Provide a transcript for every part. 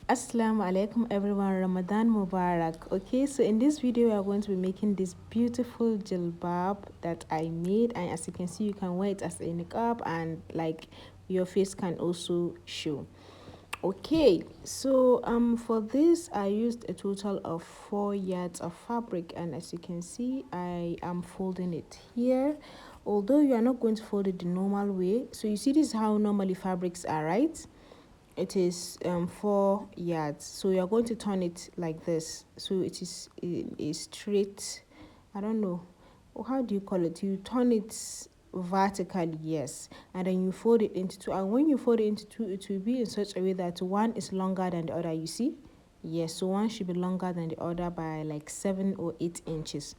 Assalamu alaikum everyone, Ramadan Mubarak. Okay, so in this video we are going to be making this beautiful jilbab that I made, and as you can see you can wear it as a niqab and like your face can also show. Okay, so for this I used a total of 4 yards of fabric, and as you can see I am folding it here, although you are not going to fold it the normal way. So you see, this is how normally fabrics are, right? It is 4 yards, so you're going to turn it like this, so it is a straight, I don't know, how do you call it, you turn it vertically, yes, and then you fold it into two, and when you fold it into two it will be in such a way that one is longer than the other, you see. Yes, so one should be longer than the other by like 7 or 8 inches.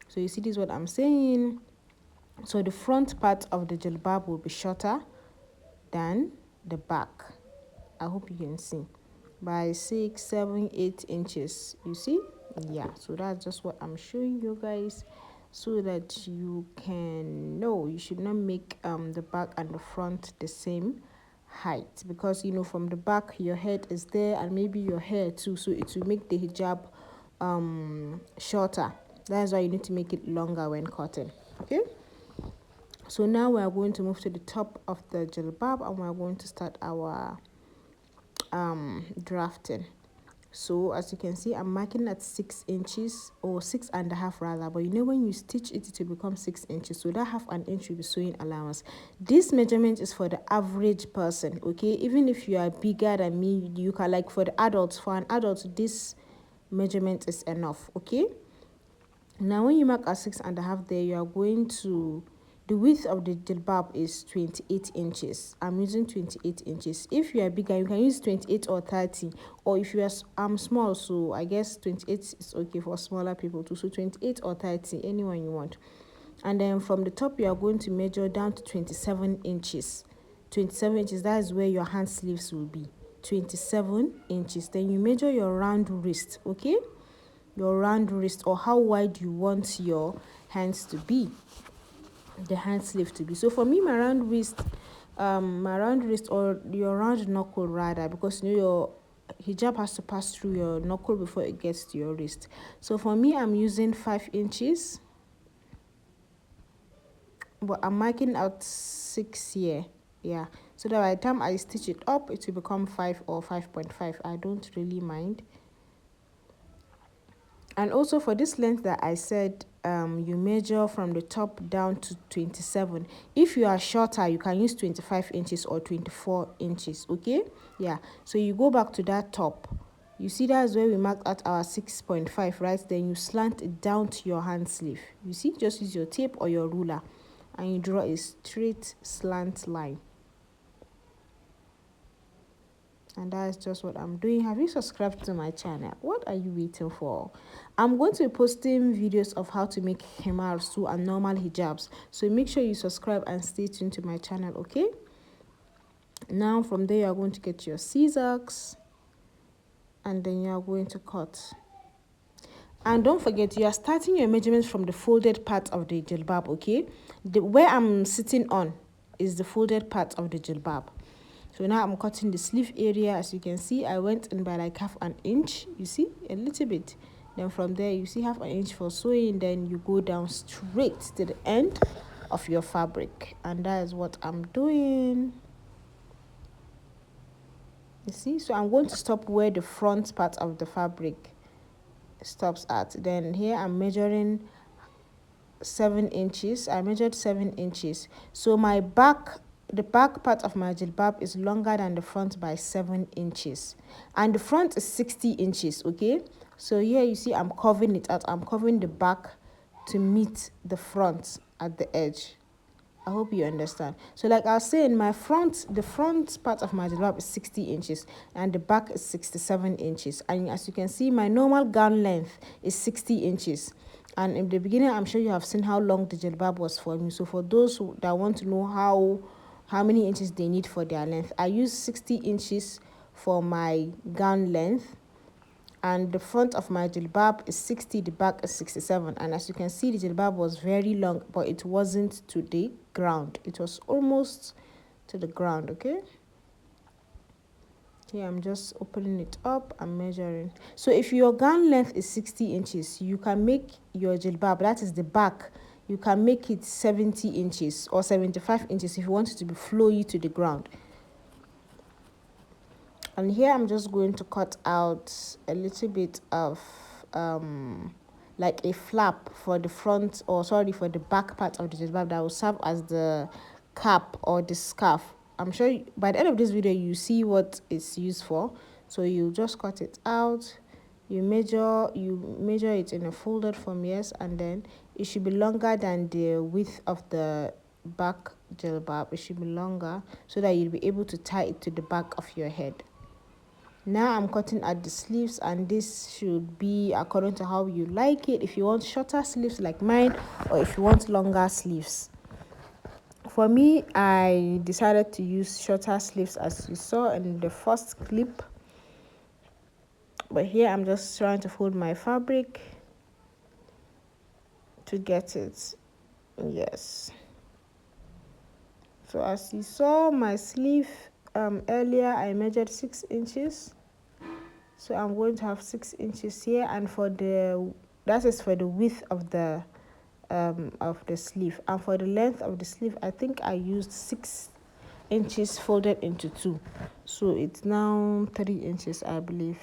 So you see, this is what I'm saying. So the front part of the jilbab will be shorter than the back. I hope you can see, by 6, 7, 8 inches, you see. Yeah, so that's just what I'm showing you guys, so that you can know you should not make the back and the front the same height, because you know from the back your head is there and maybe your hair too, so it will make the hijab shorter. That's why you need to make it longer when cutting. Okay, so now we are going to move to the top of the jilbab and we are going to start our drafting. So as you can see, I'm marking at 6 inches, or 6.5 rather, but you know when you stitch it, it will become 6 inches, so that half an inch will be sewing allowance. This measurement is for the average person, okay? Even if you are bigger than me, you can, like for the adults, for an adult this measurement is enough. Okay, now when you mark at 6.5 there, you are going to, the width of the jilbab is 28 inches. I'm using 28 inches. If you are bigger, you can use 28 or 30. Or if you are, I'm small, so I guess 28 is okay for smaller people too. So 28 or 30, anyone you want. And then from the top, you are going to measure down to 27 inches. 27 inches, that is where your hand sleeves will be. 27 inches. Then you measure your round wrist, okay? Your round wrist, or how wide you want your hands to be, the hand sleeve to be. So for me, my round wrist, or your round knuckle rather, because you know your hijab has to pass through your knuckle before it gets to your wrist. So for me, I'm using 5 inches, but I'm marking out 6 here. Yeah, so that by the time I stitch it up, it will become 5 or 5.5. I don't really mind. And also for this length that I said, you measure from the top down to 27. If you are shorter, you can use 25 inches or 24 inches. Okay, yeah, so you go back to that top, you see that's where we marked at our 6.5, right? Then you slant it down to your hand sleeve. You see, just use your tape or your ruler and you draw a straight slant line. And that's just what I'm doing. Have you subscribed to my channel? What are you waiting for? I'm going to be posting videos of how to make himars too and normal hijabs, so make sure you subscribe and stay tuned to my channel. Okay, now from there you are going to get your scissors and then you are going to cut. And don't forget, you are starting your measurements from the folded part of the jilbab. Okay, where I'm sitting on is the folded part of the jilbab. So now I'm cutting the sleeve area. As you can see, I went in by like half an inch, you see, a little bit. Then from there, you see half an inch for sewing. Then you go down straight to the end of your fabric. And that is what I'm doing. You see, so I'm going to stop where the front part of the fabric stops at. Then here I'm measuring 7 inches. I measured 7 inches. So my back, the back part of my jilbab is longer than the front by 7 inches, and the front is 60 inches. Okay, so here you see I'm covering it out. I'm covering the back to meet the front at the edge. I hope you understand. So like I was saying, my front, the front part of my jilbab is 60 inches and the back is 67 inches. And as you can see, my normal gown length is 60 inches. And in the beginning, I'm sure you have seen how long the jilbab was for me. So for those that want to know how many inches they need for their length, I use 60 inches for my gown length. And the front of my jilbab is 60, the back is 67. And as you can see, the jilbab was very long, but it wasn't to the ground. It was almost to the ground, okay? Here I'm just opening it up and measuring. So if your gown length is 60 inches, you can make your jilbab, that is the back, you can make it 70 inches or 75 inches if you want it to be flowy to the ground. And here I'm just going to cut out a little bit of like a flap for the front, or sorry, for the back part of the jilbab that will serve as the cap or the scarf. I'm sure by the end of this video you see what it's used for. So you just cut it out, you measure it in a folded form, yes, and then it should be longer than the width of the back jilbab. It should be longer so that you'll be able to tie it to the back of your head. Now I'm cutting at the sleeves, and this should be according to how you like it, if you want shorter sleeves like mine or if you want longer sleeves. For me, I decided to use shorter sleeves as you saw in the first clip, but here I'm just trying to fold my fabric to get it. Yes, so as you saw my sleeve earlier, I measured 6 inches. So I'm going to have 6 inches here, and for the, that is for the width of the sleeve, and for the length of the sleeve I think I used 6 inches folded into 2, so it's now 3 inches, I believe.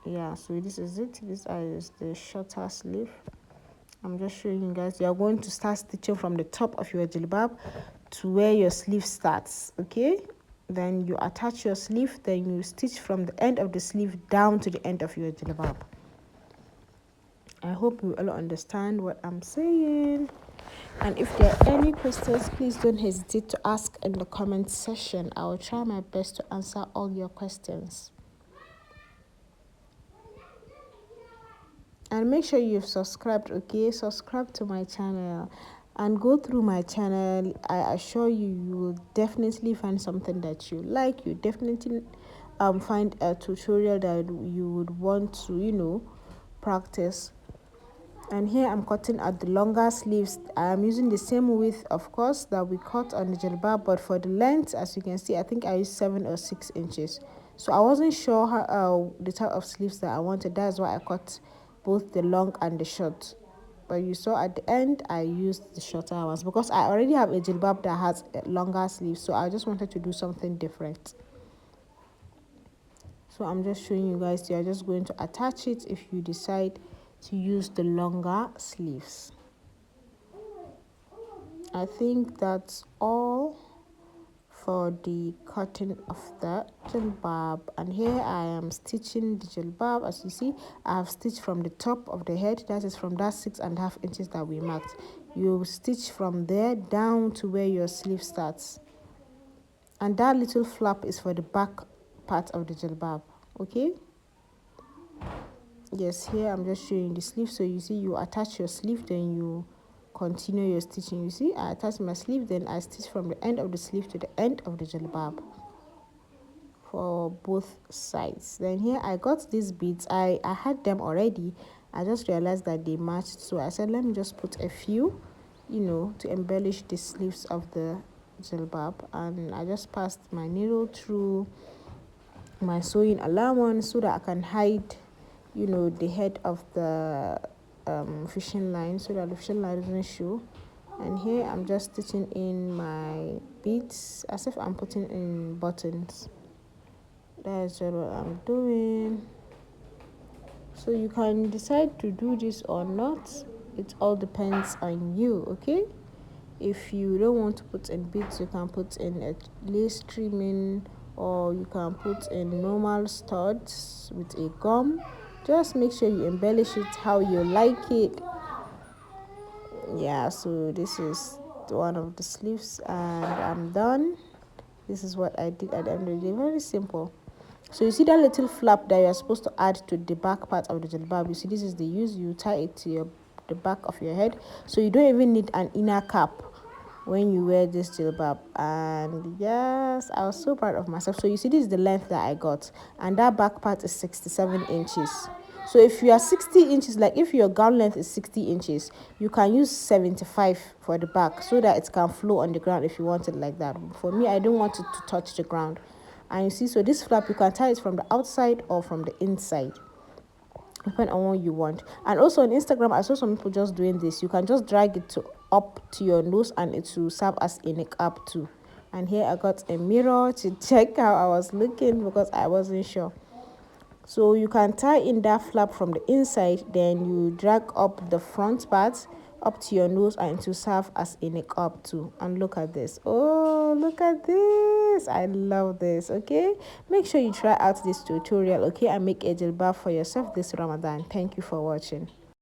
Yeah, so this is it. This is the shorter sleeve. I'm just showing you guys. You are going to start stitching from the top of your jilbab to where your sleeve starts, okay? Then you attach your sleeve, then you stitch from the end of the sleeve down to the end of your jilbab. I hope you all understand what I'm saying. And if there are any questions, please don't hesitate to ask in the comment section. I will try my best to answer all your questions. And make sure you've subscribed, okay? Subscribe to my channel and go through my channel. I assure you, you will definitely find something that you like. You definitely find a tutorial that you would want to, practice. And here I'm cutting at the longer sleeves. I'm using the same width, of course, that we cut on the jilbab, but for the length, as you can see, I think I used 7 or 6 inches. So I wasn't sure how the type of sleeves that I wanted. That's why I cut both the long and the short. But you saw at the end I used the shorter ones because I already have a jilbab that has longer sleeves, so I just wanted to do something different. So I'm just showing you guys. You are just going to attach it if you decide to use the longer sleeves. I think that's all for the cutting of the jilbab. And here I am stitching the jilbab. As you see, I have stitched from the top of the head, that is from that 6.5 inches that we marked. You stitch from there down to where your sleeve starts, and that little flap is for the back part of the jilbab, okay? Yes, here I'm just showing the sleeve. So you see, you attach your sleeve, then you continue your stitching. You see, I attach my sleeve, then I stitch from the end of the sleeve to the end of the jilbab for both sides. Then here I got these beads. I had them already. I just realized that they matched, so I said let me just put a few, to embellish the sleeves of the jilbab. And I just passed my needle through my sewing allowance so that I can hide the head of the fishing line, so that the fishing line doesn't show. And here I'm just stitching in my beads as if I'm putting in buttons. That's what I'm doing. So you can decide to do this or not. It all depends on you, okay? If you don't want to put in beads, you can put in a lace trimming, or you can put in normal studs with a gum. Just make sure you embellish it how you like it. Yeah, so this is one of the sleeves and I'm done. This is what I did at the end of the day. Very simple. So you see that little flap that you're supposed to add to the back part of the jilbab. You see, this is the use. You tie it to the back of your head, so you don't even need an inner cap when you wear this jilbab. And yes, I was so proud of myself. So you see, this is the length that I got, and that back part is 67 inches. So if you are 60 inches, like if your gown length is 60 inches, you can use 75 for the back so that it can flow on the ground if you want it like that. For me, I don't want it to touch the ground. And you see, so this flap, you can tie it from the outside or from the inside, depending on what you want. And also on Instagram, I saw some people just doing this. You can just drag it to up to your nose and it will serve as a niqab too. And here I got a mirror to check how I was looking because I wasn't sure. So you can tie in that flap from the inside, then you drag up the front part up to your nose and to serve as a niqab too. And look at this. Oh, look at this. I love this. Okay, make sure you try out this tutorial, okay, and make a jilbab for yourself this Ramadan. Thank you for watching.